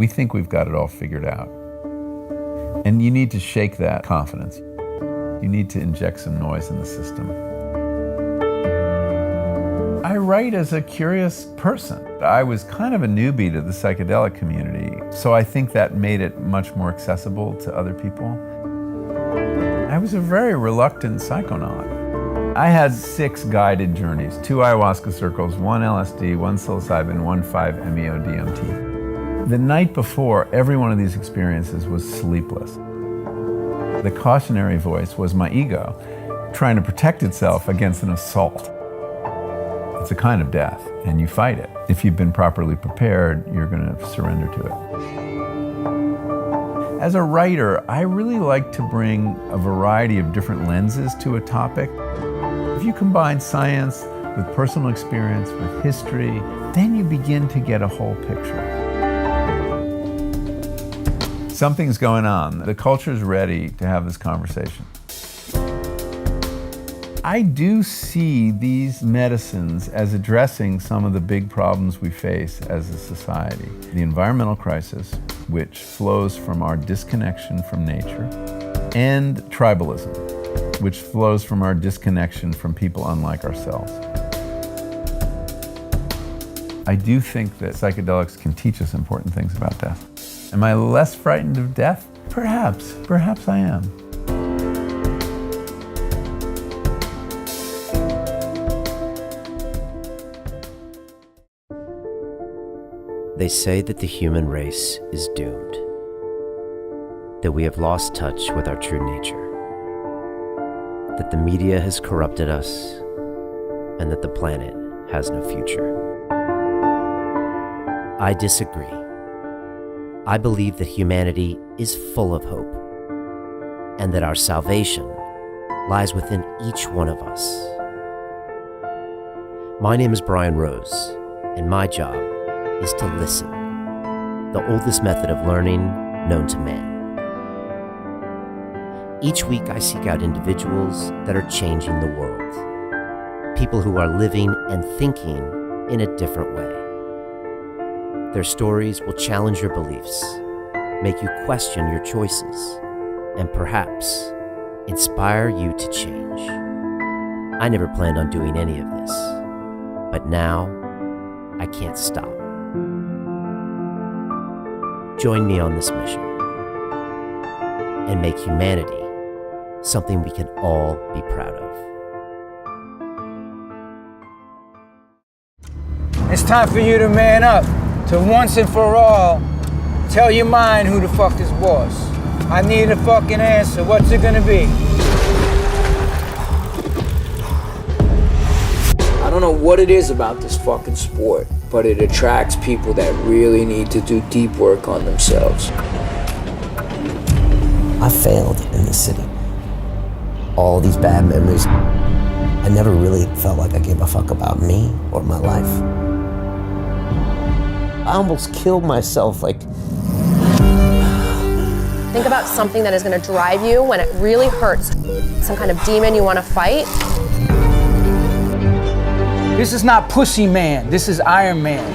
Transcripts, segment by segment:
We think we've got it all figured out. And you need to shake that confidence. You need to inject some noise in the system. I write as a curious person. I was kind of a newbie to the psychedelic community, so I think that made it much more accessible to other people. I was a very reluctant psychonaut. I had 6 guided journeys, 2 ayahuasca circles, 1 LSD, 1 psilocybin, 1 5-MeO-DMT. The night before every one of these experiences was sleepless. The cautionary voice was my ego, trying to protect itself against an assault. It's a kind of death, and you fight it. If you've been properly prepared, you're going to surrender to it. As a writer, I really like to bring a variety of different lenses to a topic. If you combine science with personal experience, with history, then you begin to get a whole picture. Something's going on. The culture's ready to have this conversation. I do see these medicines as addressing some of the big problems we face as a society. The environmental crisis, which flows from our disconnection from nature, and tribalism, which flows from our disconnection from people unlike ourselves. I do think that psychedelics can teach us important things about death. Am I less frightened of death? Perhaps. Perhaps I am. They say that the human race is doomed, that we have lost touch with our true nature, that the media has corrupted us, and that the planet has no future. I disagree. I believe that humanity is full of hope, and that our salvation lies within each one of us. My name is Brian Rose, and my job is to listen, the oldest method of learning known to man. Each week I seek out individuals that are changing the world, people who are living and thinking in a different way. Their stories will challenge your beliefs, make you question your choices, and perhaps inspire you to change. I never planned on doing any of this, but now I can't stop. Join me on this mission and make humanity something we can all be proud of. It's time for you to man up, to once and for all tell your mind who the fuck is boss. I need a fucking answer. What's it gonna be? I don't know what it is about this fucking sport, but it attracts people that really need to do deep work on themselves. I failed in this city. All these bad memories. I never really felt like I gave a fuck about me or my life. I almost killed myself, Think about something that is going to drive you when it really hurts. Some kind of demon you want to fight. This is not Pussy Man, this is Iron Man.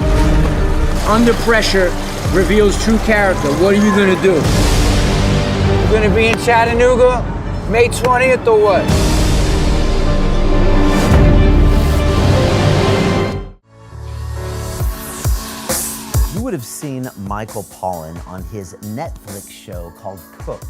Under pressure reveals true character. What are you gonna do? You're gonna be in Chattanooga, May 20th or what? You would have seen Michael Pollan on his Netflix show called Cooked,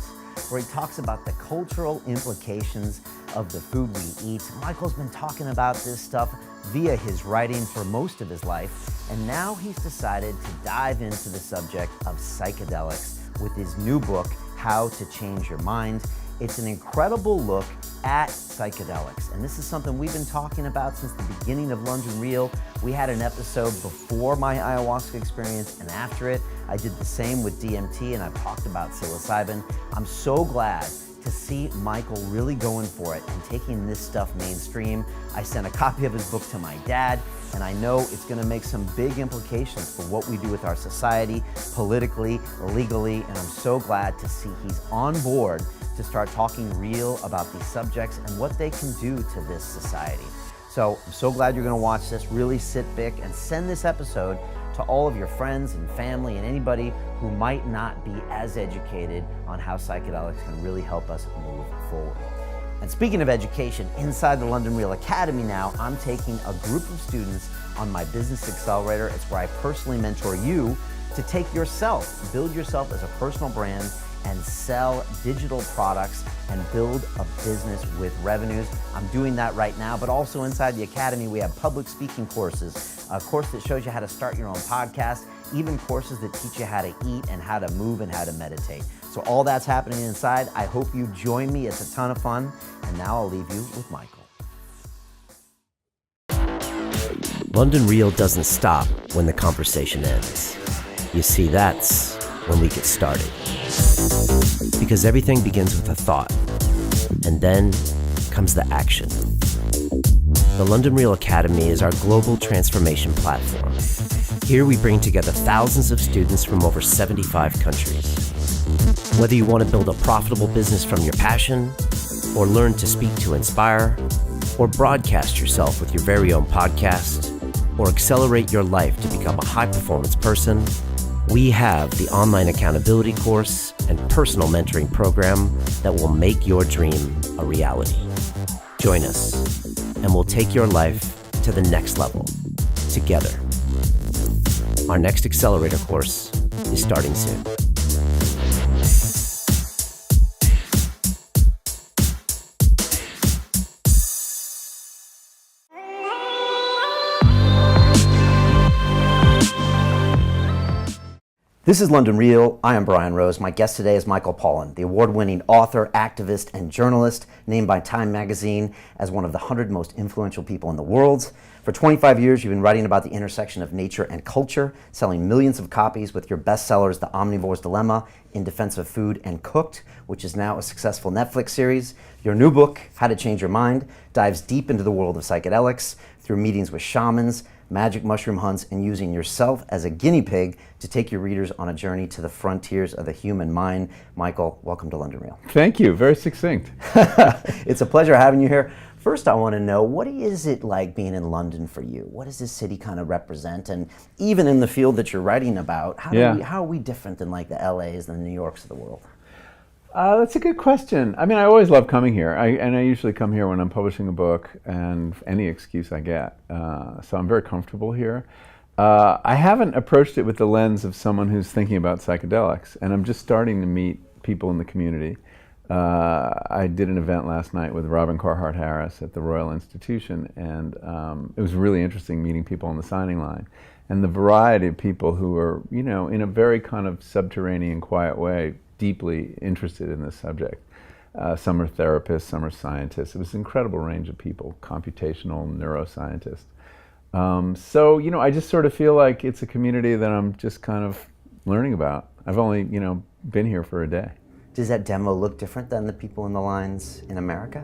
where he talks about the cultural implications of the food we eat. Michael's been talking about this stuff via his writing for most of his life, and now he's decided to dive into the subject of psychedelics with his new book, How to Change Your Mind. It's an incredible look at psychedelics, and this is something we've been talking about since the beginning of Lunge and Reel. We had an episode before my ayahuasca experience and after it. I did the same with DMT, and I've talked about psilocybin. I'm so glad to see Michael really going for it and taking this stuff mainstream. I sent a copy of his book to my dad, and I know it's gonna make some big implications for what we do with our society, politically, legally, and I'm so glad to see he's on board to start talking real about these subjects and what they can do to this society. So I'm so glad you're gonna watch this. Really sit back and send this episode to all of your friends and family and anybody who might not be as educated on how psychedelics can really help us move forward. And speaking of education, inside the London Real Academy now, I'm taking a group of students on my Business Accelerator. It's where I personally mentor you to take yourself, build yourself as a personal brand and sell digital products and build a business with revenues. I'm doing that right now, but also inside the Academy, we have public speaking courses, a course that shows you how to start your own podcast, even courses that teach you how to eat and how to move and how to meditate. So all that's happening inside. I hope you join me. It's a ton of fun. And now I'll leave you with Michael. London Real doesn't stop when the conversation ends. You see, that's when we get started. Because everything begins with a thought, and then comes the action. The London Real Academy is our global transformation platform. Here we bring together thousands of students from over 75 countries. Whether you want to build a profitable business from your passion, or learn to speak to inspire, or broadcast yourself with your very own podcast, or accelerate your life to become a high-performance person, we have the online accountability course and personal mentoring program that will make your dream a reality. Join us, and we'll take your life to the next level, together. Our next accelerator course is starting soon. This is London Real. I am Brian Rose. My guest today is Michael Pollan, the award-winning author, activist, and journalist, named by Time magazine as one of the 100 most influential people in the world. For 25 years, you've been writing about the intersection of nature and culture, selling millions of copies with your bestsellers, The Omnivore's Dilemma, In Defense of Food, and Cooked, which is now a successful Netflix series. Your new book, How to Change Your Mind, dives deep into the world of psychedelics through meetings with shamans, magic mushroom hunts, and using yourself as a guinea pig to take your readers on a journey to the frontiers of the human mind. Michael, welcome to London Real. Thank you. Very succinct. It's a pleasure having you here. First, I want to know, what is it like being in London for you? What does this city kind of represent? And even in the field that you're writing about, how are we different than like the LAs and the New Yorks of the world? That's a good question. I mean, I always love coming here. I usually come here when I'm publishing a book and any excuse I get. So I'm very comfortable here. I haven't approached it with the lens of someone who's thinking about psychedelics, and I'm just starting to meet people in the community. I did an event last night with Robin Carhart Harris at the Royal Institution, and it was really interesting meeting people on the signing line. And the variety of people who are, you know, in a very kind of subterranean, quiet way, deeply interested in this subject. Some are therapists, some are scientists. It was an incredible range of people, computational neuroscientists. So, you know, I just sort of feel like it's a community that I'm just kind of learning about. I've only, you know, been here for a day. Does that demo look different than the people in the lines in America?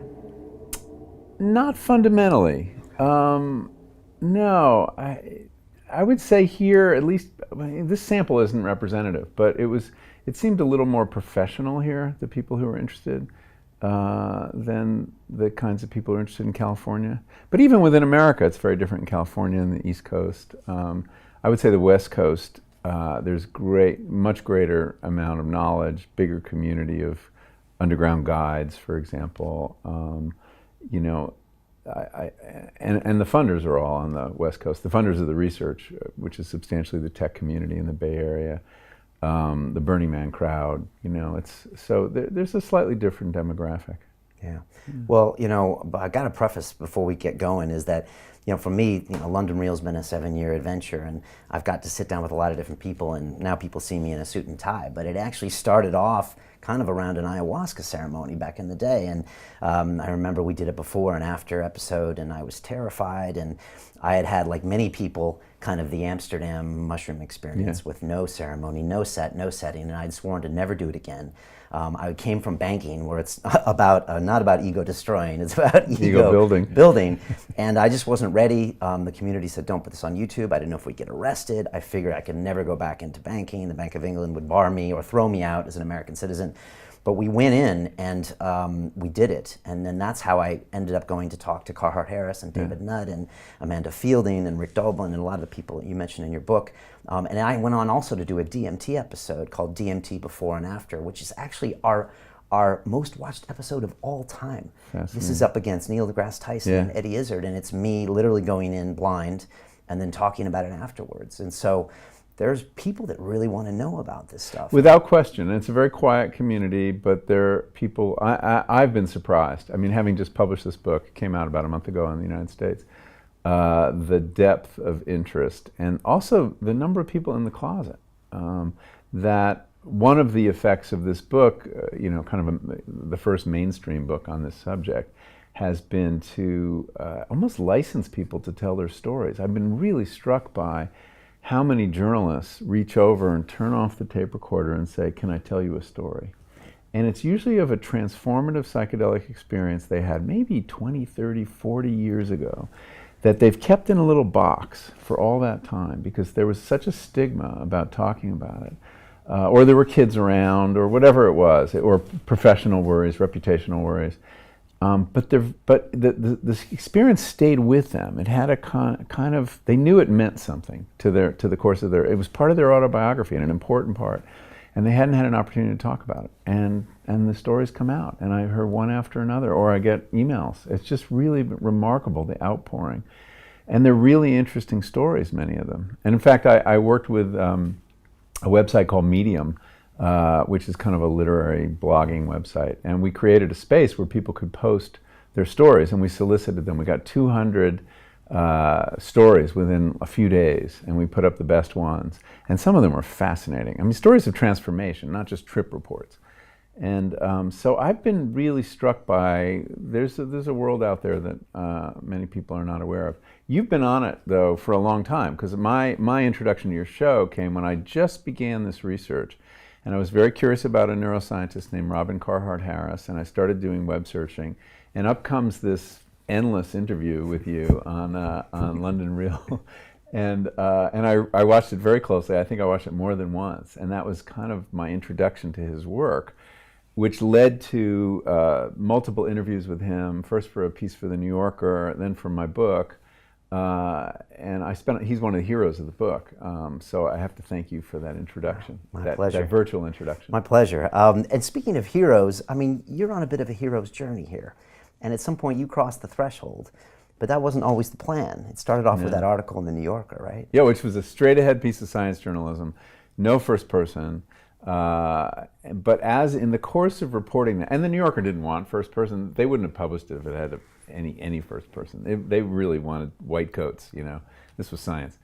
Not fundamentally. No, I would say here, at least, I mean, this sample isn't representative, but it seemed a little more professional here, the people who were interested, than the kinds of people who are interested in California. But even within America, it's very different in California and the East Coast. I would say the West Coast, there's much greater amount of knowledge, bigger community of underground guides, for example. You know, and the funders are all on the West Coast. The funders of the research, which is substantially the tech community in the Bay Area. The Burning Man crowd, you know, there's a slightly different demographic. Yeah. Well, you know, I got to preface before we get going is that, you know, for me, you know, London Real's been a 7-year adventure, and I've got to sit down with a lot of different people, and now people see me in a suit and tie. But it actually started off kind of around an ayahuasca ceremony back in the day, and I remember we did a before and after episode, and I was terrified, and I had like many people, kind of the Amsterdam mushroom experience with no ceremony, no setting, and I'd sworn to never do it again. I came from banking, where it's about not about ego destroying, it's about ego building. And I just wasn't ready. The community said, don't put this on YouTube. I didn't know if we'd get arrested. I figured I could never go back into banking. The Bank of England would bar me or throw me out as an American citizen. But we went in and we did it. And then that's how I ended up going to talk to Carhart Harris and David Nutt and Amanda Fielding and Rick Doblin and a lot of the people you mentioned in your book. And I went on also to do a DMT episode called DMT Before and After, which is actually our most watched episode of all time. This is up against Neil deGrasse Tyson and Eddie Izzard, and it's me literally going in blind and then talking about it afterwards. And so there's people that really want to know about this stuff. Without question. It's a very quiet community, but there are people, I've been surprised. I mean, having just published this book, it came out about a month ago in the United States, the depth of interest and also the number of people in the closet. That one of the effects of this book, kind of the first mainstream book on this subject, has been to almost license people to tell their stories. I've been really struck by how many journalists reach over and turn off the tape recorder and say, can I tell you a story? And it's usually of a transformative psychedelic experience they had maybe 20, 30, 40 years ago that they've kept in a little box for all that time because there was such a stigma about talking about it. Or there were kids around, or whatever it was, or professional worries, reputational worries. But the experience stayed with them. It had a kind of, they knew it meant something to the course of it was part of their autobiography and an important part. And they hadn't had an opportunity to talk about it. And the stories come out, and I heard one after another, or I get emails. It's just really remarkable, the outpouring. And they're really interesting stories, many of them. And in fact, I worked with a website called Medium, which is kind of a literary blogging website. And we created a space where people could post their stories, and we solicited them. We got 200 stories within a few days, and we put up the best ones. And some of them were fascinating. I mean, stories of transformation, not just trip reports. And so I've been really struck by, there's a world out there that many people are not aware of. You've been on it, though, for a long time, because my introduction to your show came when I just began this research. And I was very curious about a neuroscientist named Robin Carhart Harris, and I started doing web searching. And up comes this endless interview with you on London Real. And I watched it very closely. I think I watched it more than once. And that was kind of my introduction to his work, which led to multiple interviews with him, first for a piece for The New Yorker, then for my book. And he's one of the heroes of the book. So I have to thank you for that introduction. My pleasure. That virtual introduction. My pleasure. And speaking of heroes, I mean, you're on a bit of a hero's journey here. And at some point you crossed the threshold, but that wasn't always the plan. It started off with that article in The New Yorker, right? Yeah, which was a straight ahead piece of science journalism, no first person. But as in the course of reporting that, and The New Yorker didn't want first person, they wouldn't have published it if it had any first person. They really wanted white coats, This was science.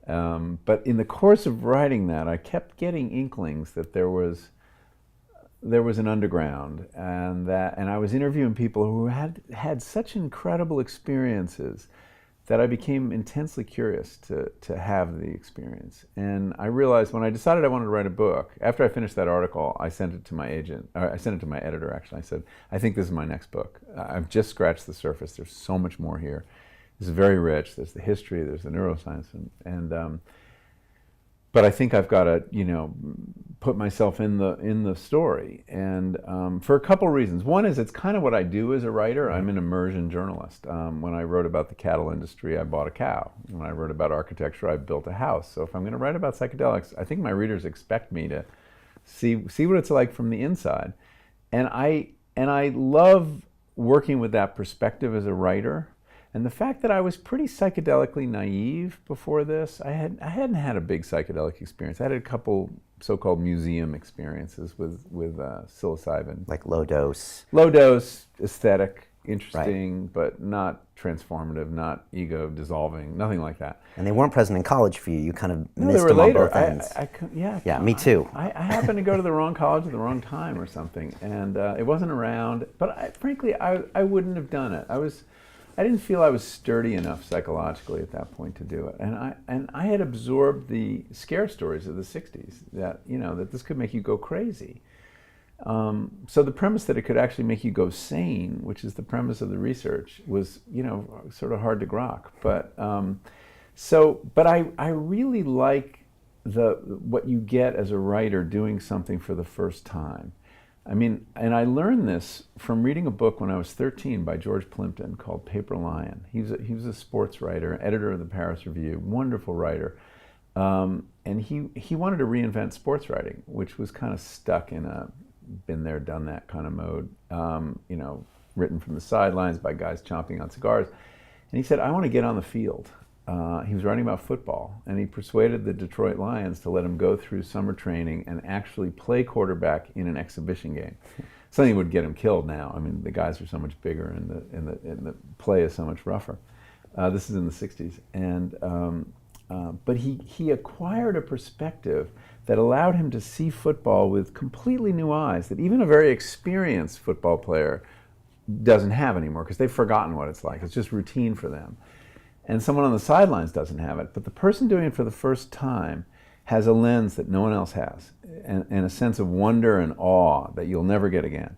But in the course of writing that, I kept getting inklings that there was an underground, and I was interviewing people who had such incredible experiences that I became intensely curious to have the experience. And I realized when I decided I wanted to write a book, after I finished that article, I sent it to my agent, or I sent it to my editor actually. I said, I think this is my next book. I've just scratched the surface. There's so much more here. It's very rich. There's the history, there's the neuroscience, but I think I've got to, put myself in the story, and for a couple reasons. One is it's kind of what I do as a writer. I'm an immersion journalist. When I wrote about the cattle industry, I bought a cow. When I wrote about architecture, I built a house. So if I'm going to write about psychedelics, I think my readers expect me to see what it's like from the inside, and I love working with that perspective as a writer. And the fact that I was pretty psychedelically naive before this, I hadn't had a big psychedelic experience. I had a couple so-called museum experiences with psilocybin. Like low dose. Low dose, aesthetic, interesting, right, but not transformative, not ego dissolving, nothing like that. And they weren't present in college for you. You kind of no, missed they were them later. on both ends. Yeah, me too. I happened to go to the wrong college at the wrong time or something, and it wasn't around. But frankly, I wouldn't have done it. I didn't feel I was sturdy enough psychologically at that point to do it. And I had absorbed the scare stories of the 60s that, that this could make you go crazy. So the premise that it could actually make you go sane, which is the premise of the research, was, you know, sort of hard to grok. But but I really like what you get as a writer doing something for the first time. I mean, and I learned this from reading a book when I was 13 by George Plimpton called Paper Lion. He was a sports writer, editor of the Paris Review, wonderful writer. And he wanted to reinvent sports writing, which was kind of stuck in a been there, done that kind of mode, you know, written from the sidelines by guys chomping on cigars. And he said, I want to get on the field. He was writing about football, and he persuaded the Detroit Lions to let him go through summer training and actually play quarterback in an exhibition game. Something would get him killed now. I mean, the guys are so much bigger, and the play is so much rougher. This is in the 60s. But he acquired a perspective that allowed him to see football with completely new eyes that even a very experienced football player doesn't have anymore, because they've forgotten what it's like. It's just routine for them. And someone on the sidelines doesn't have it. But the person doing it for the first time has a lens that no one else has, and a sense of wonder and awe that you'll never get again.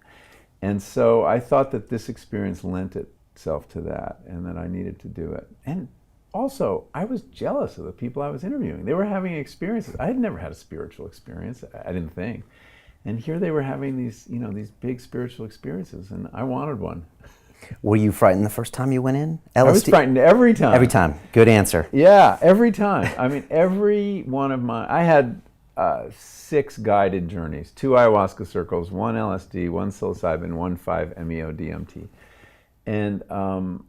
And so I thought that this experience lent itself to that, and that I needed to do it. And also, I was jealous of the people I was interviewing. They were having experiences. I had never had a spiritual experience, I didn't think. And here they were having these, you know, these big spiritual experiences, and I wanted one. Were you frightened the first time you went in? LSD? I was frightened every time. Every time. Good answer. Yeah, every time. I mean, every one of I had 6 guided journeys, 2 ayahuasca circles, 1 LSD, 1 psilocybin, 1 5-MeO DMT. And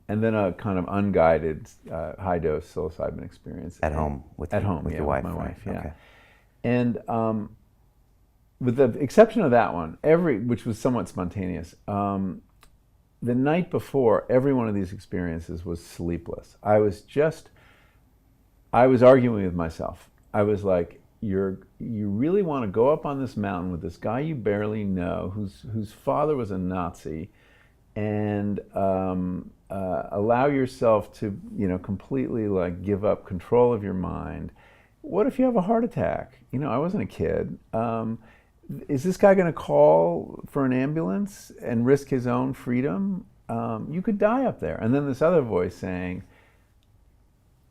then a kind of unguided high-dose psilocybin experience. At home? With your wife? With my wife, yeah. Okay. And with the exception of that one, which was somewhat spontaneous, the night before every one of these experiences was sleepless. I was arguing with myself. I was like, you really want to go up on this mountain with this guy you barely know, whose father was a Nazi, and allow yourself to, you know, completely like give up control of your mind. What if you have a heart attack? You know, I wasn't a kid. Is this guy going to call for an ambulance and risk his own freedom? You could die up there. And then this other voice saying,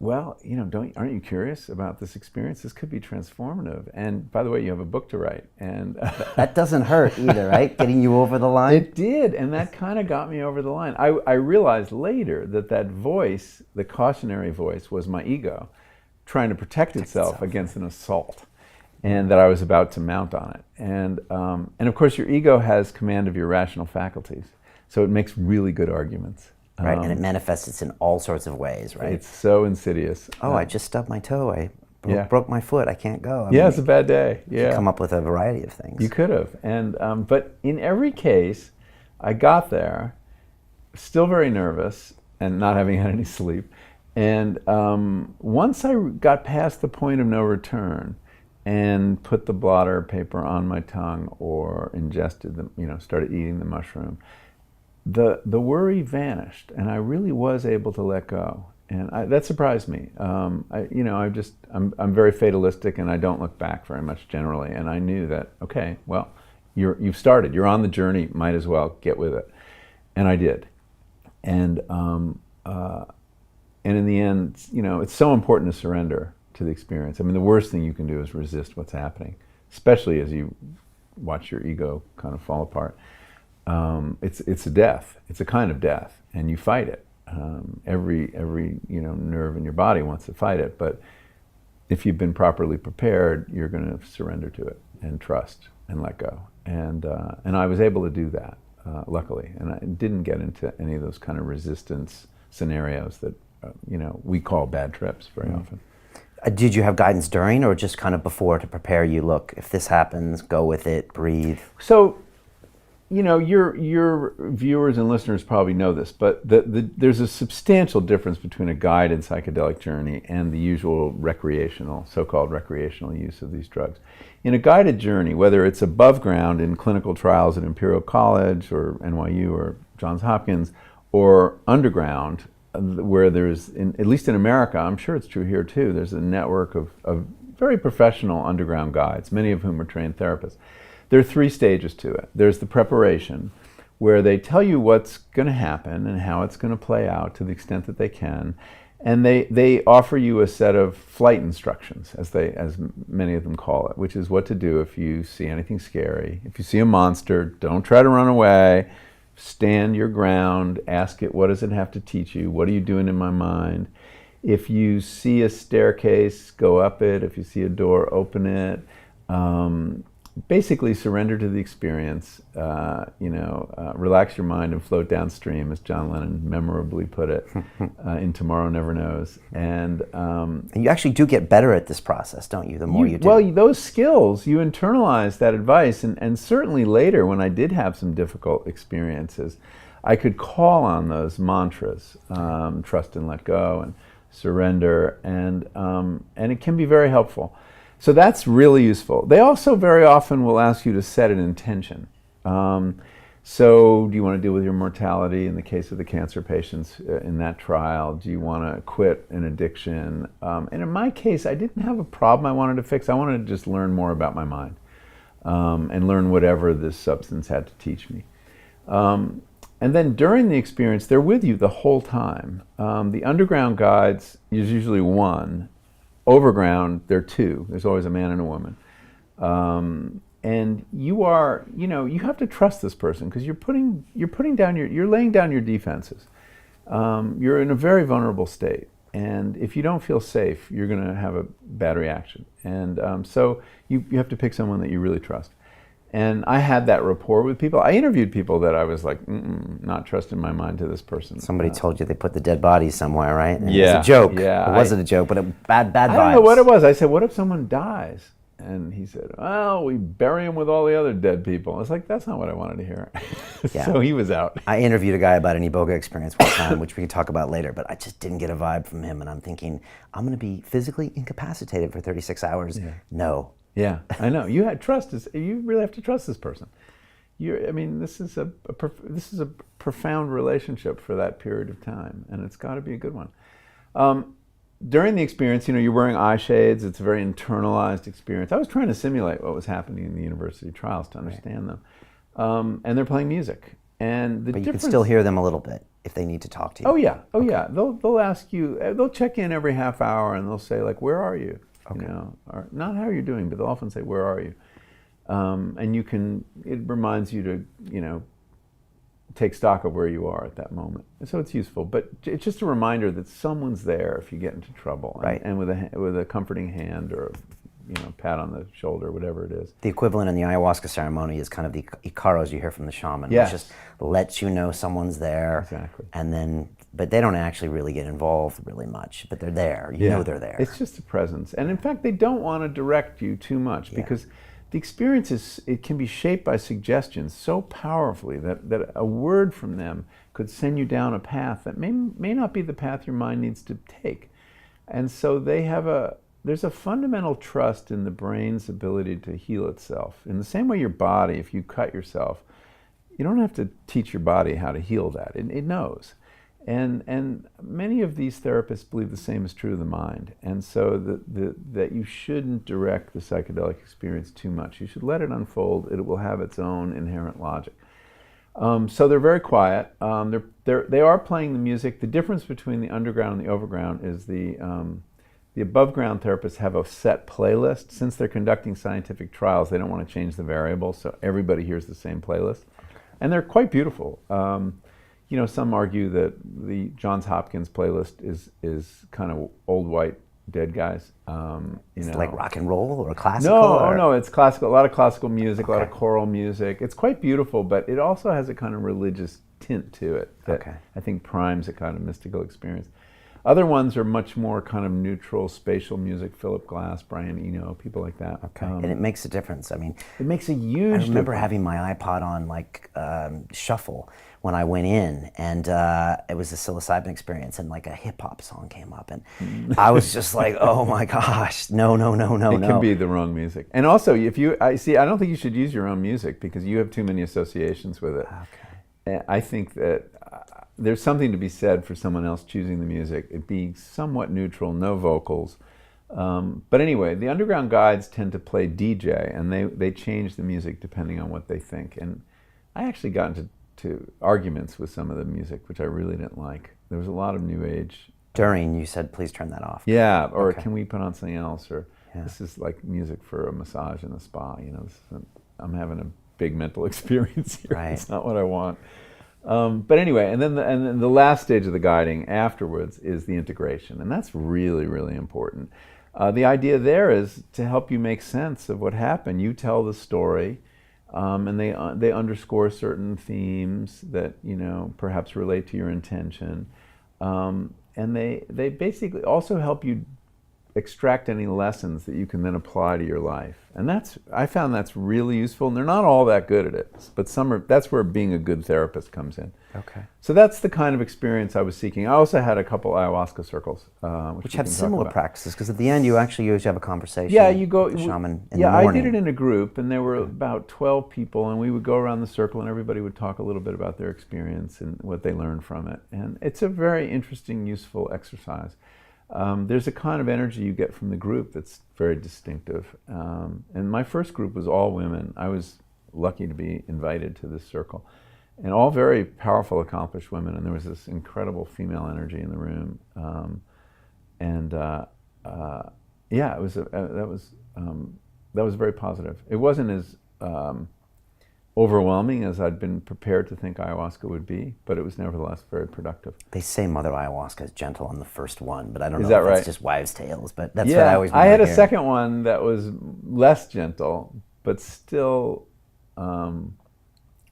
well, you know, aren't you curious about this experience? This could be transformative. And by the way, you have a book to write. And that doesn't hurt either, right? Getting you over the line? It did, and that kind of got me over the line. I realized later that voice, the cautionary voice, was my ego trying to protect itself against an assault, and that I was about to mount on it. And of course, your ego has command of your rational faculties, so it makes really good arguments. Right, and it manifests in all sorts of ways, right? It's so insidious. Oh, I just stubbed my toe. I broke my foot. I can't go. It's a bad day. You come up with a variety of things. You could have. And but in every case, I got there, still very nervous and not having had any sleep. And once I got past the point of no return and put the blotter paper on my tongue or ingested them, you know, started eating the mushroom, the worry vanished, and I really was able to let go, and that surprised me. I'm very fatalistic, and I don't look back very much generally. And I knew that, okay, well, you've started, you're on the journey, might as well get with it, and I did. And in the end, you know, it's so important to surrender to the experience. I mean, the worst thing you can do is resist what's happening, especially as you watch your ego kind of fall apart. It's a death. It's a kind of death, and you fight it. Every nerve in your body wants to fight it, but if you've been properly prepared, you're going to surrender to it and trust and let go. And I was able to do that, luckily, and I didn't get into any of those kind of resistance scenarios that we call bad trips very often. Did you have guidance during, or just kind of before to prepare you? Look, if this happens, go with it, breathe. So, your viewers and listeners probably know this, but there's a substantial difference between a guided psychedelic journey and the usual so-called recreational use of these drugs. In a guided journey, whether it's above ground in clinical trials at Imperial College or NYU or Johns Hopkins, or underground, where there's, at least in America, I'm sure it's true here too, there's a network of very professional underground guides, many of whom are trained therapists. There are 3 stages to it. There's the preparation, where they tell you what's going to happen and how it's going to play out to the extent that they can. And they offer you a set of flight instructions, as many of them call it, which is what to do if you see anything scary. If you see a monster, don't try to run away. Stand your ground. Ask it, what does it have to teach you? What are you doing in my mind? If you see a staircase, go up it. If you see a door, open it. Basically surrender to the experience, relax your mind and float downstream, as John Lennon memorably put it, in Tomorrow Never Knows. And you actually do get better at this process, don't you, the more you do? Well, those skills, you internalize that advice, and certainly later when I did have some difficult experiences, I could call on those mantras, trust and let go, and surrender, and it can be very helpful. So that's really useful. They also very often will ask you to set an intention. So do you want to deal with your mortality in the case of the cancer patients in that trial? Do you want to quit an addiction? And in my case, I didn't have a problem I wanted to fix. I wanted to just learn more about my mind and learn whatever this substance had to teach me. And then during the experience, they're with you the whole time. The underground guides is usually 1. Overground, there are 2. There's always a man and a woman. And you have to trust this person, because you're laying down your defenses. You're in a very vulnerable state. And if you don't feel safe, you're going to have a bad reaction. And so you have to pick someone that you really trust. And I had that rapport with people. I interviewed people that I was like, not trusting my mind to this person. Somebody told you they put the dead bodies somewhere, right? And yeah. It was a joke. Yeah. It wasn't a joke, but bad vibes. I don't know what it was. I said, what if someone dies? And he said, well, we bury him with all the other dead people. I was like, that's not what I wanted to hear. Yeah. So he was out. I interviewed a guy about an Iboga experience one time, which we can talk about later, but I just didn't get a vibe from him. And I'm thinking, I'm going to be physically incapacitated for 36 hours. Yeah. No. Yeah, I know. You had trust. You really have to trust this person. This is a profound relationship for that period of time, and it's got to be a good one. During the experience, you're wearing eye shades. It's a very internalized experience. I was trying to simulate what was happening in the university trials to understand them, and they're playing music. And but you can still hear them a little bit if they need to talk to you. Oh yeah, yeah. They'll ask you. They'll check in every half hour, and they'll say like, "Where are you?" Okay. Or not how you're doing, but they'll often say, "Where are you?" And it reminds you to, take stock of where you are at that moment. So it's useful, but it's just a reminder that someone's there if you get into trouble, right? And with a comforting hand or pat on the shoulder, whatever it is. The equivalent in the ayahuasca ceremony is kind of the icaros you hear from the shaman, yes. which just lets you know someone's there. Exactly. And then, but they don't actually really get involved really much, but they're there. You know they're there. It's just a presence. And in fact, they don't want to direct you too much because the experience it can be shaped by suggestions so powerfully that a word from them could send you down a path that may not be the path your mind needs to take. And so there's a fundamental trust in the brain's ability to heal itself. In the same way your body, if you cut yourself, you don't have to teach your body how to heal that. It knows. And many of these therapists believe the same is true of the mind. And so that you shouldn't direct the psychedelic experience too much. You should let it unfold. It will have its own inherent logic. So they're very quiet. They are playing the music. The difference between the underground and the overground is the above ground therapists have a set playlist. Since they're conducting scientific trials, they don't want to change the variables, so everybody hears the same playlist. And they're quite beautiful. Some argue that the Johns Hopkins playlist is kind of old white dead guys. It's like rock and roll or classical? No, it's classical. A lot of classical music, a lot of choral music. It's quite beautiful, but it also has a kind of religious tint to it that I think primes a kind of mystical experience. Other ones are much more kind of neutral, spatial music, Philip Glass, Brian Eno, people like that. Okay, and it makes a difference. I mean, it makes a huge difference. I remember having my iPod on shuffle when I went in, and it was a psilocybin experience, and like a hip hop song came up, and I was just like, oh my gosh, no. It can be the wrong music. And also, I don't think you should use your own music because you have too many associations with it. Okay. I think that there's something to be said for someone else choosing the music, it being somewhat neutral, no vocals, But anyway, the underground guides tend to play DJ, and they change the music depending on what they think. And I actually got into arguments with some of the music, which I really didn't like. There was a lot of new age. During, you said, please turn that off. Yeah, or Okay. can we put on something else? Or Yeah. this is like music for a massage in the spa. You know, I'm having a big mental experience here. Right. It's not what I want. But anyway, and then the last stage of the guiding afterwards is the integration, and that's really, really important. The idea there is to help you make sense of what happened. You tell the story, and they underscore certain themes that perhaps relate to your intention, and they basically also help you extract any lessons that you can then apply to your life. And I found that's really useful, and they're not all that good at it, but that's where being a good therapist comes in. Okay. So that's the kind of experience I was seeking. I also had a couple ayahuasca circles, Which we have can talk similar about. practices, because at the end you actually usually have a conversation Yeah, you go. with the shaman in yeah, the morning. I did it in a group, and there were about 12 people, and we would go around the circle, and everybody would talk a little bit about their experience and what they learned from it. And it's a very interesting, useful exercise. There's a kind of energy you get from the group that's very distinctive. And my first group was all women. I was lucky to be invited to this circle. And all very powerful, accomplished women. And there was this incredible female energy in the room. Yeah, it was that was very positive. It wasn't as overwhelming as I'd been prepared to think ayahuasca would be, but it was nevertheless very productive. They say Mother Ayahuasca is gentle on the first one, but I don't Is know that if right? that's just wives' tales, but that's Yeah, what I always I had a hear. second one that was less gentle, but still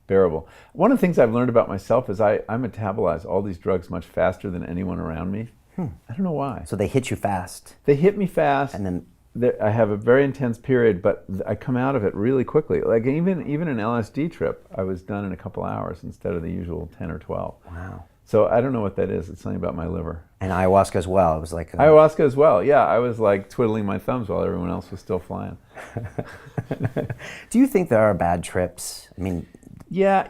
bearable. One of the things I've learned about myself is I metabolize all these drugs much faster than anyone around me. I don't know why. So they hit you fast, They hit me fast, and then I have a very intense period, but I come out of it really quickly. Like even an LSD trip, I was done in a couple hours instead of the usual 10 or 12. wow. So I don't know what that is. It's something about my liver. And ayahuasca as well. It was like Ayahuasca as well. Yeah, I was like twiddling my thumbs while everyone else was still flying. Do you think there are bad trips? I mean, Yeah,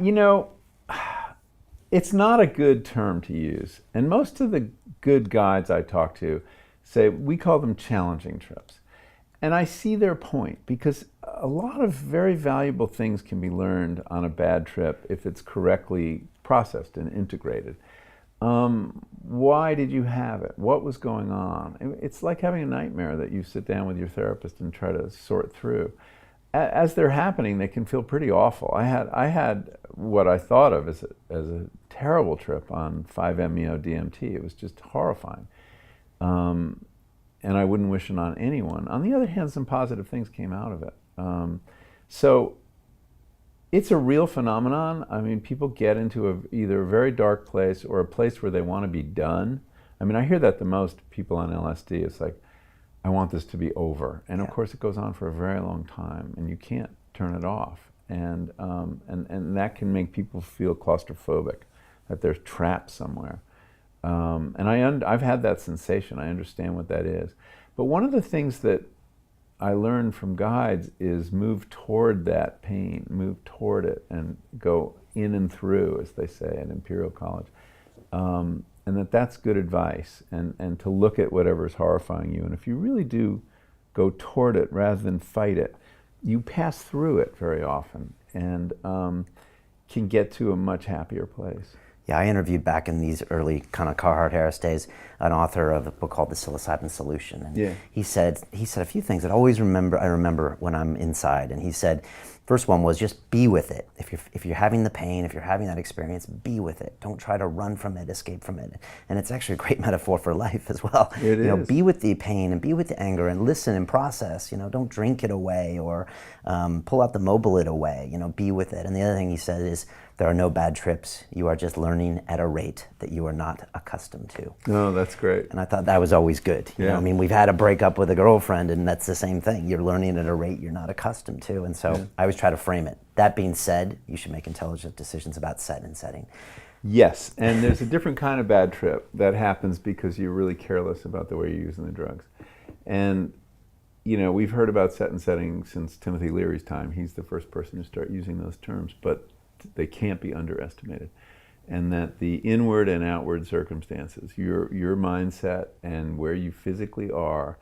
it's not a good term to use. And most of the good guides I talk to say we call them challenging trips. And I see their point, because a lot of very valuable things can be learned on a bad trip if it's correctly processed and integrated. Why did you have it? What was going on? It's like having a nightmare that you sit down with your therapist and try to sort through. As they're happening, they can feel pretty awful. I had what I thought of as a terrible trip on 5-MeO-DMT. It was just horrifying. And I wouldn't wish it on anyone. On the other hand, some positive things came out of it. So it's a real phenomenon. I mean, people get into either a very dark place or a place where they want to be done. I mean, I hear that the most people on LSD. It's like, I want this to be over. And of course, it goes on for a very long time, and you can't turn it off. And that can make people feel claustrophobic, that they're trapped somewhere. And I've had that sensation. I understand what that is. But one of the things that I learned from guides is move toward that pain, move toward it, and go in and through, as they say at Imperial College. And that's good advice, and to look at whatever is horrifying you. And if you really do go toward it rather than fight it, you pass through it very often and can get to a much happier place. yeah, I interviewed back in these early kind of Carhart Harris days an author of a book called The Psilocybin Solution, and he said a few things that I remember when I'm inside. And he said, first one was just be with it. If you're having the pain, if you're having that experience, be with it. Don't try to run from it, escape from it. And it's actually a great metaphor for life as well. It is. Be with the pain and be with the anger and listen and process. Don't drink it away or pull out the mobile it away. Be with it. And the other thing he said is, there are no bad trips. You are just learning at a rate that you are not accustomed to. Oh, that's great. And I thought that was always good. You know, I mean, we've had a breakup with a girlfriend, and that's the same thing. You're learning at a rate you're not accustomed to. And so I always try to frame it. That being said, you should make intelligent decisions about set and setting. Yes, and there's a different kind of bad trip that happens because you're really careless about the way you're using the drugs. And, we've heard about set and setting since Timothy Leary's time. He's the first person to start using those terms, but they can't be underestimated. And that the inward and outward circumstances, your mindset and where you physically are,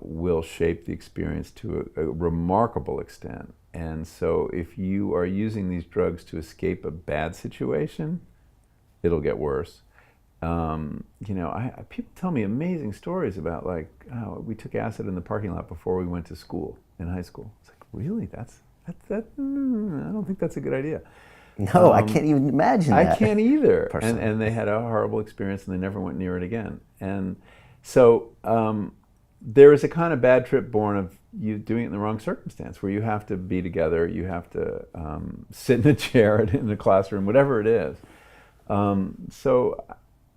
will shape the experience to a remarkable extent. And so if you are using these drugs to escape a bad situation, it'll get worse. People tell me amazing stories about, like, oh, we took acid in the parking lot before we went to school in high school. It's like, really? I don't think that's a good idea. No, I can't even imagine that. I can't either. Personally. And they had a horrible experience and they never went near it again. And so there is a kind of bad trip born of you doing it in the wrong circumstance, where you have to be together, you have to sit in a chair in the classroom, whatever it is.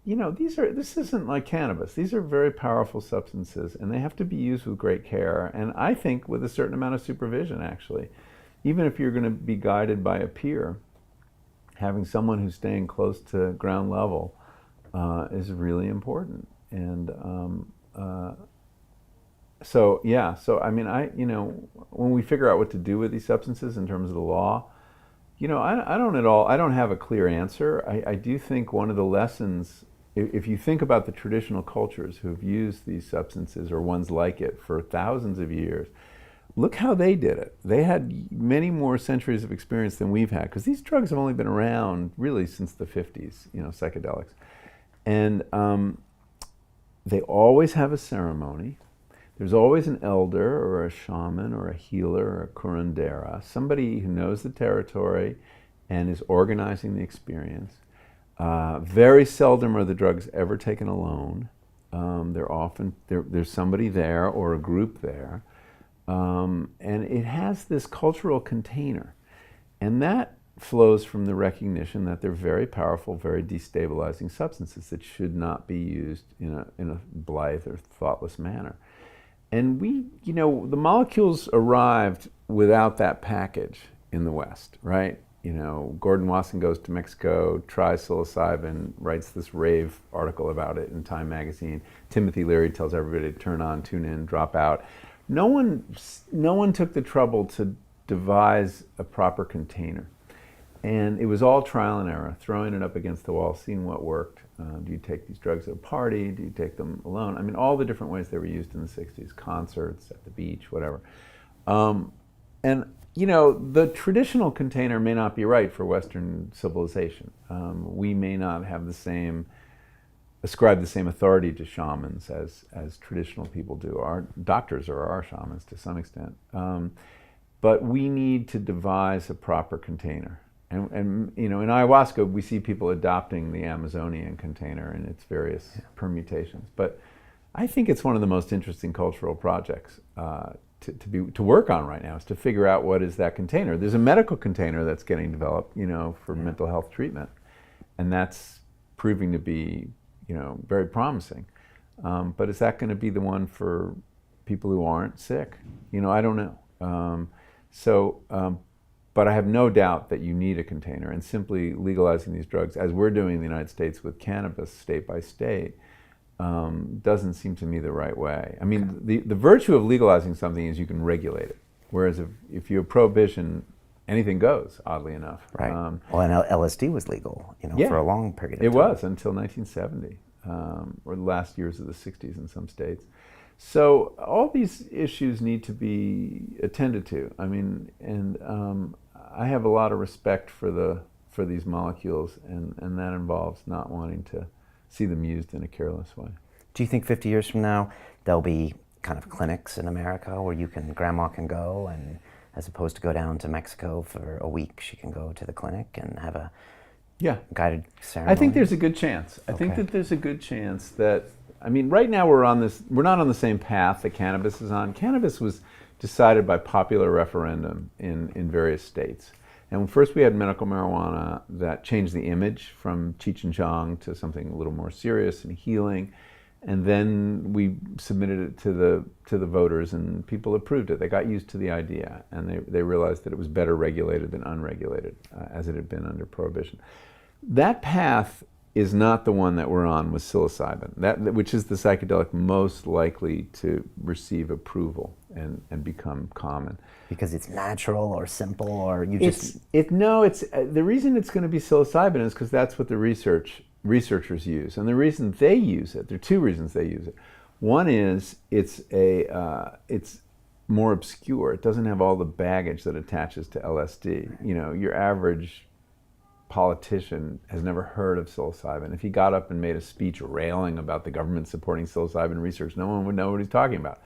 This isn't like cannabis. These are very powerful substances, and they have to be used with great care, and I think with a certain amount of supervision, actually. Even if you're going to be guided by a peer, having someone who's staying close to ground level is really important. And when we figure out what to do with these substances in terms of the law, I don't have a clear answer. I do think one of the lessons, if you think about the traditional cultures who've used these substances or ones like it for thousands of years, look how they did it. They had many more centuries of experience than we've had, because these drugs have only been around really since the 50s, psychedelics. And they always have a ceremony. There's always an elder or a shaman or a healer or a curandera, somebody who knows the territory and is organizing the experience. Very seldom are the drugs ever taken alone. There's somebody there or a group there. And it has this cultural container. And that flows from the recognition that they're very powerful, very destabilizing substances that should not be used in a blithe or thoughtless manner. And the molecules arrived without that package in the West, right? Gordon Wasson goes to Mexico, tries psilocybin, writes this rave article about it in Time magazine. Timothy Leary tells everybody to turn on, tune in, drop out. No one took the trouble to devise a proper container. And it was all trial and error, throwing it up against the wall, seeing what worked. Do you take these drugs at a party? Do you take them alone? I mean, all the different ways they were used in the 60s, concerts, at the beach, whatever. The traditional container may not be right for Western civilization. We may not have ascribe the same authority to shamans as traditional people do. Our doctors are our shamans to some extent. But we need to devise a proper container. And in ayahuasca, we see people adopting the Amazonian container and its various permutations. But I think it's one of the most interesting cultural projects to work on right now, is to figure out what is that container. There's a medical container that's getting developed, for mental health treatment, and that's proving to be, very promising. But is that going to be the one for people who aren't sick? I don't know. But I have no doubt that you need a container, and simply legalizing these drugs, as we're doing in the United States with cannabis state by state, doesn't seem to me the right way. I mean, the virtue of legalizing something is you can regulate it, whereas if you have prohibition, anything goes, oddly enough. Right. And LSD was legal, for a long period of time. It was until 1970, or the last years of the 60s in some states. So all these issues need to be attended to. I mean, and I have a lot of respect for these molecules, and that involves not wanting to see them used in a careless way. Do you think 50 years from now there'll be kind of clinics in America where grandma can go, and as opposed to go down to Mexico for a week, she can go to the clinic and have a guided ceremony? I think there's a good chance. I think that there's a good chance that, right now we're not on the same path that cannabis is on. Cannabis was decided by popular referendum in various states. And first we had medical marijuana that changed the image from Cheech and Chong to something a little more serious and healing. And then we submitted it to the voters, and people approved it. They got used to the idea, and they realized that it was better regulated than unregulated, as it had been under Prohibition. That path is not the one that we're on with psilocybin, which is the psychedelic most likely to receive approval and become common. Because it's natural or simple, or the reason it's going to be psilocybin is because that's what the researchers use. And the reason they use it, there are two reasons they use it. One is it's more obscure. It doesn't have all the baggage that attaches to LSD. You know, your average politician has never heard of psilocybin. If he got up and made a speech railing about the government supporting psilocybin research, no one would know what he's talking about.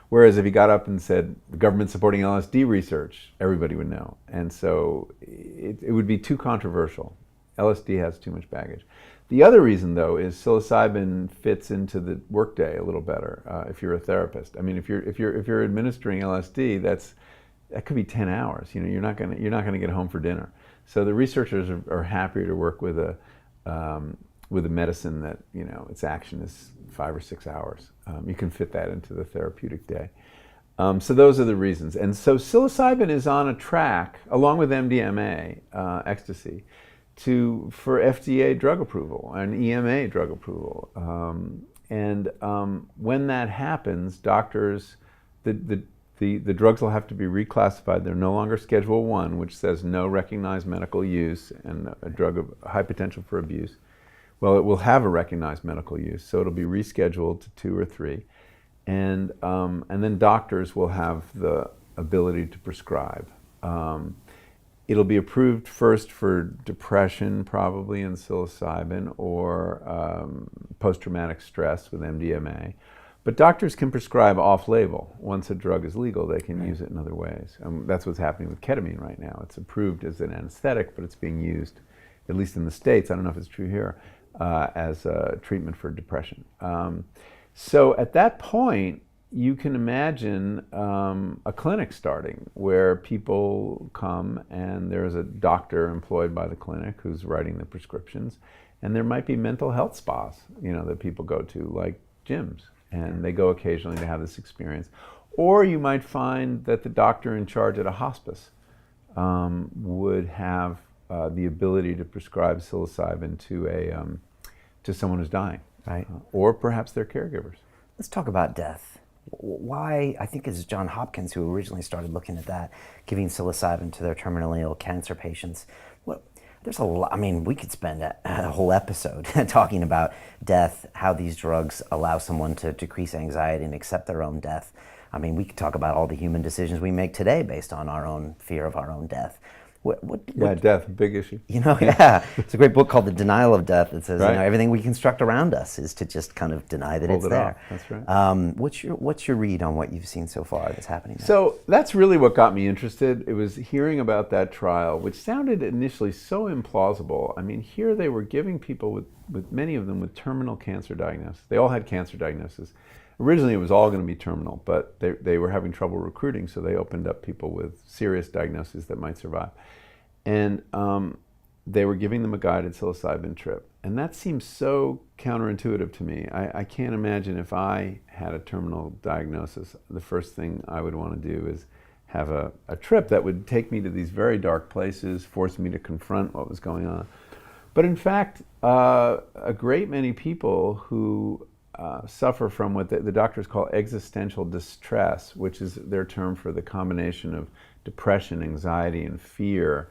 Whereas if he got up and said the government supporting LSD research, everybody would know. And so it would be too controversial. LSD has too much baggage. The other reason, though, is psilocybin fits into the workday a little better if you're a therapist. I mean, if you're administering LSD, that could be 10 hours. You know, you're not gonna get home for dinner. So the researchers are happier to work with a medicine that, you know, its action is 5 or 6 hours. You can fit that into the therapeutic day. So those are the reasons. And so psilocybin is on a track, along with MDMA, ecstasy, for FDA drug approval and EMA drug approval. When that happens, doctors, the drugs will have to be reclassified. They're no longer Schedule I, which says no recognized medical use and a drug of high potential for abuse. Well, it will have a recognized medical use, so it'll be rescheduled to 2 or 3. And then doctors will have the ability to prescribe. It'll be approved first for depression, probably in psilocybin, or post-traumatic stress with MDMA. But doctors can prescribe off-label. Once a drug is legal, they can use it in other ways. That's what's happening with ketamine right now. It's approved as an anesthetic, but it's being used, at least in the States, I don't know if it's true here, as a treatment for depression. So at that point, you can imagine a clinic starting where people come and there's a doctor employed by the clinic who's writing the prescriptions, and there might be mental health spas, you know, that people go to, like gyms, and they go occasionally to have this experience. Or you might find that the doctor in charge at a hospice would have the ability to prescribe psilocybin to someone who's dying, Right. Or perhaps their caregivers. Let's talk about death. Why, I think it's John Hopkins who originally started looking at that, giving psilocybin to their terminally ill cancer patients. There's a lot, I mean, we could spend a whole episode talking about death, how these drugs allow someone to decrease anxiety and accept their own death. I mean, we could talk about all the human decisions we make today based on our own fear of our own death. Death, big issue. You know, yeah. It's a great book called The Denial of Death. It says, Right. you know, everything we construct around us is to just kind of deny that Hold it's it there. off. That's right. What's your read on what you've seen so far that's happening there? So that's really what got me interested. It was hearing about that trial, which sounded initially so implausible. I mean, here they were giving people with many of them with terminal cancer diagnosis. They all had cancer diagnosis. Originally, it was all going to be terminal, but they were having trouble recruiting, so they opened up people with serious diagnoses that might survive. And they were giving them a guided psilocybin trip. And that seems so counterintuitive to me. I can't imagine if I had a terminal diagnosis, the first thing I would want to do is have a trip that would take me to these very dark places, force me to confront what was going on. But in fact, a great many people who suffer from what the doctors call existential distress, which is their term for the combination of depression, anxiety, and fear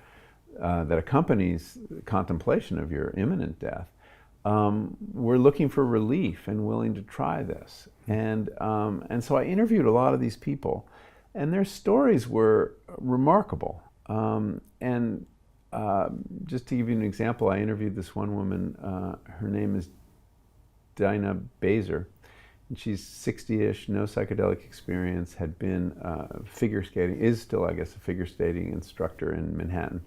that accompanies contemplation of your imminent death, were looking for relief and willing to try this. And so I interviewed a lot of these people, and their stories were remarkable. Just to give you an example, I interviewed this one woman, her name is Dinah Baser, and she's 60-ish, no psychedelic experience, had been figure skating, is still, I guess, a figure skating instructor in Manhattan.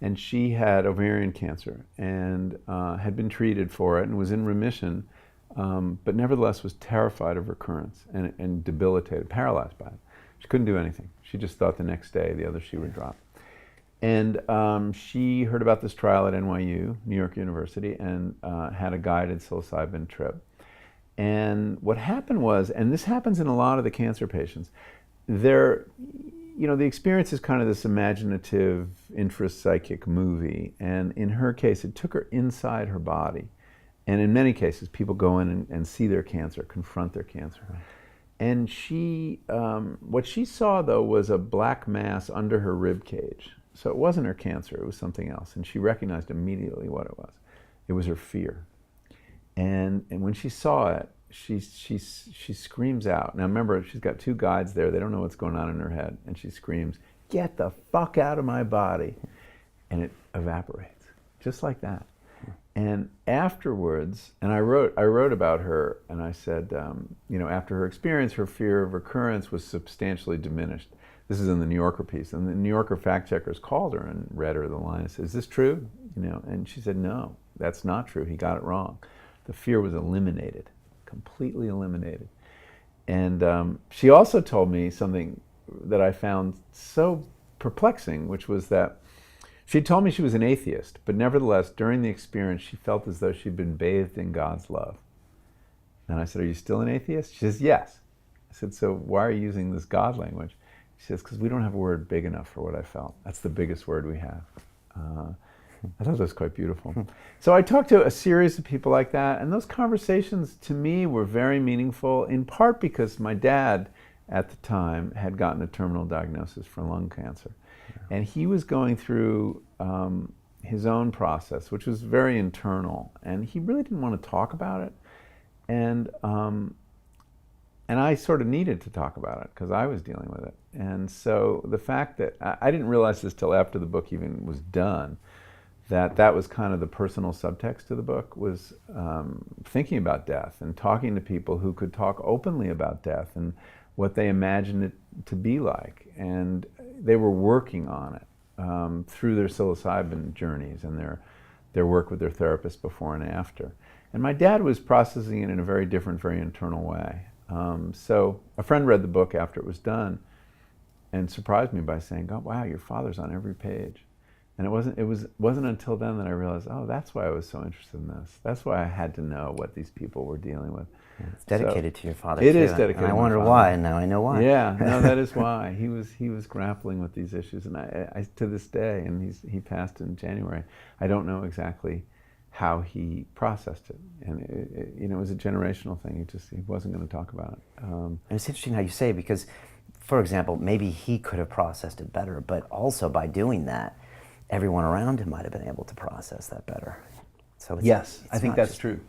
And she had ovarian cancer and had been treated for it and was in remission, but nevertheless was terrified of recurrence and debilitated, paralyzed by it. She couldn't do anything. She just thought the next day the other shoe would drop. And she heard about this trial at NYU, New York University, and had a guided psilocybin trip. And what happened was, and this happens in a lot of the cancer patients, the experience is kind of this imaginative, intrapsychic movie. And in her case, it took her inside her body. And in many cases, people go in and see their cancer, confront their cancer. Right. And she, what she saw, though, was a black mass under her rib cage. So it wasn't her cancer, it was something else. And she recognized immediately what it was. It was her fear. And when she saw it, she screams out. Now remember, she's got two guides there. They don't know what's going on in her head. And she screams, "Get the fuck out of my body." And it evaporates, just like that. And afterwards, and I wrote about her, and I said, after her experience, her fear of recurrence was substantially diminished. This is in the New Yorker piece. And the New Yorker fact checkers called her and read her the line and said, "Is this true?" And she said, "No, that's not true. He got it wrong. The fear was eliminated, completely eliminated." And she also told me something that I found so perplexing, which was that she told me she was an atheist, but nevertheless, during the experience, she felt as though she'd been bathed in God's love. And I said, "Are you still an atheist?" She says, "Yes." I said, "So why are you using this God language?" She says, "Because we don't have a word big enough for what I felt. That's the biggest word we have." I thought that was quite beautiful. So I talked to a series of people like that, and those conversations to me were very meaningful, in part because my dad at the time had gotten a terminal diagnosis for lung cancer. And he was going through his own process, which was very internal, and he really didn't want to talk about it. And I sort of needed to talk about it because I was dealing with it. And so the fact that I didn't realize this till after the book even was done, that was kind of the personal subtext of the book, was thinking about death and talking to people who could talk openly about death and what they imagined it to be like. And they were working on it through their psilocybin journeys and their work with their therapist before and after. And my dad was processing it in a very different, very internal way. So a friend read the book after it was done and surprised me by saying, "Oh, wow, your father's on every page." And it wasn't until then that I realized, oh, that's why I was so interested in this. That's why I had to know what these people were dealing with. It's dedicated to your father. It is dedicated. And I wonder why, and now I know why. Yeah, no, that is why. He was grappling with these issues, and I to this day, and he passed in January, I don't know exactly how he processed it. And it was a generational thing. He wasn't going to talk about it. And it's interesting how you say, because, for example, maybe he could have processed it better, but also by doing that, everyone around him might have been able to process that better. So yes, I think that's true.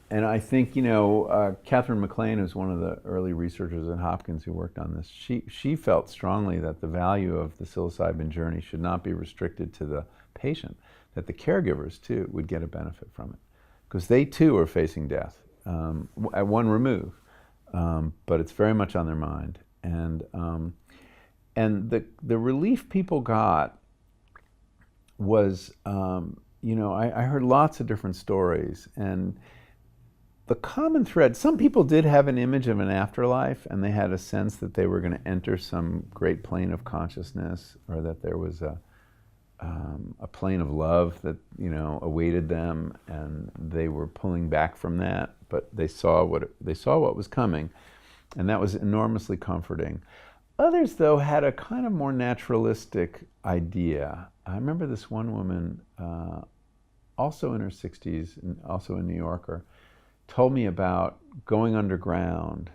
And I think, Catherine McLean, who's one of the early researchers at Hopkins who worked on this, she felt strongly that the value of the psilocybin journey should not be restricted to the patient, that the caregivers, too, would get a benefit from it. Because they, too, are facing death at one remove, but it's very much on their mind. And the relief people got was, I heard lots of different stories, and the common thread, some people did have an image of an afterlife, and they had a sense that they were going to enter some great plane of consciousness, or that there was a plane of love that, awaited them, and they were pulling back from that, but they saw what was coming, and that was enormously comforting. Others, though, had a kind of more naturalistic idea. I remember this one woman, also in her 60s, and also a New Yorker, told me about going underground,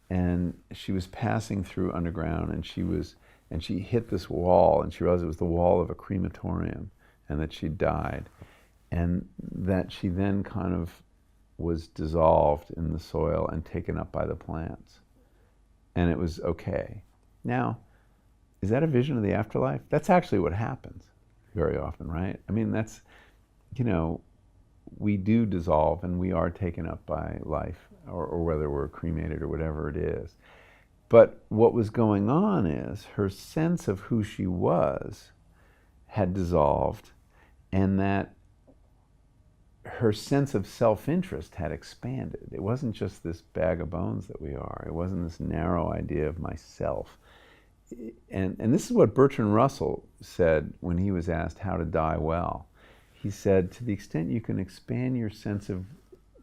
and she was passing through underground, and she hit this wall, and she realized it was the wall of a crematorium, and that she died, and that she then kind of was dissolved in the soil and taken up by the plants, and it was okay. Now, is that a vision of the afterlife? That's actually what happens very often, right? I mean, that's, we do dissolve and we are taken up by life, or whether we're cremated or whatever it is. But what was going on is her sense of who she was had dissolved, and that her sense of self-interest had expanded. It wasn't just this bag of bones that we are. It wasn't this narrow idea of myself. And this is what Bertrand Russell said when he was asked how to die well. He said, to the extent you can expand your sense of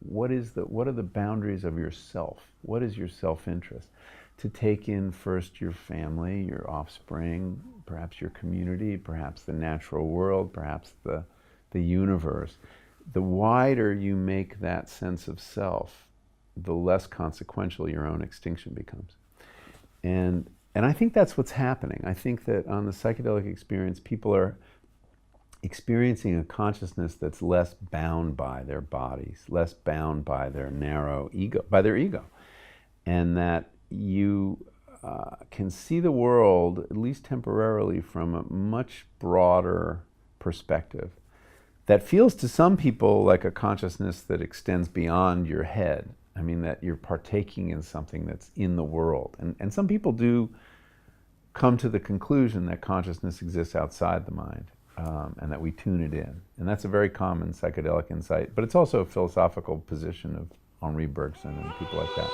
what are the boundaries of yourself, what is your self-interest, to take in first your family, your offspring, perhaps your community, perhaps the natural world, perhaps the universe. The wider you make that sense of self, the less consequential your own extinction becomes. And I think that's what's happening. I think that on the psychedelic experience, people are experiencing a consciousness that's less bound by their bodies, less bound by their narrow ego, by their ego, and that you can see the world, at least temporarily, from a much broader perspective that feels to some people like a consciousness that extends beyond your head. I mean, that you're partaking in something that's in the world. And some people do come to the conclusion that consciousness exists outside the mind, and that we tune it in. And that's a very common psychedelic insight, but it's also a philosophical position of Henri Bergson and people like that.